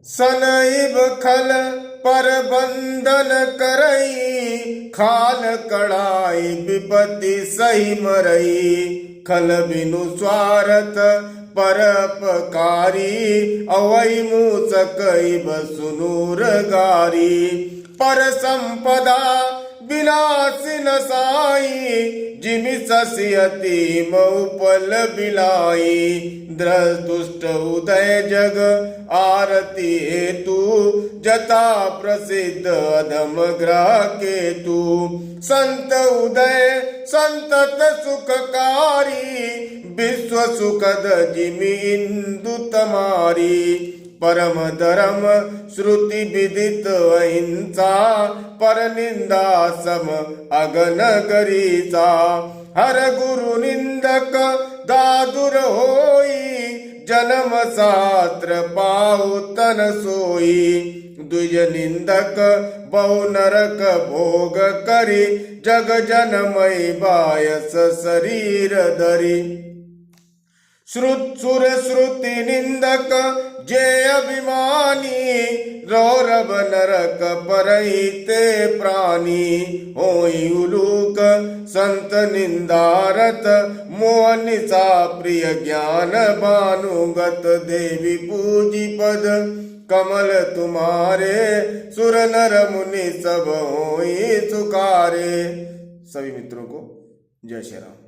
सनईब खल पर बंधन करई, खाल कड़ाई विपत्ति सही मरई। खल बिनु स्वार्थ परोपकारी, अवै मूसकई बसुनूर गारी। पर संपदा विनाशी नसाई, जिमि ससियति मऊपल बिलाई। दुष्ट उदय जग आरती हेतु, जता प्रसिद्ध अधम ग्रह केतु। संत उदय संतत सुखकारी, विश्व सुखद जिमि इंदु तमारी। परम धर्म श्रुति विदित अहिंसा, पर निंदा सम अगन गरीसा। हर गुरु निंदक दादुर होई, जन्म शास्त्र पाउ तन सोई। द्विज निंदक बहु नरक भोग करी, जग जनमय बायस शरीर धरी। सुर श्रुति निंदक जे अभिमानी, रौरव नरक परहिते प्राणी। होई उलूक संत निंदारत, मोह निशा प्रिय ज्ञान भानुगत। देवी पूजी पद कमल तुम्हारे, सुर नर मुनि सब होई सुखारे। सभी मित्रों को जय श्री राम।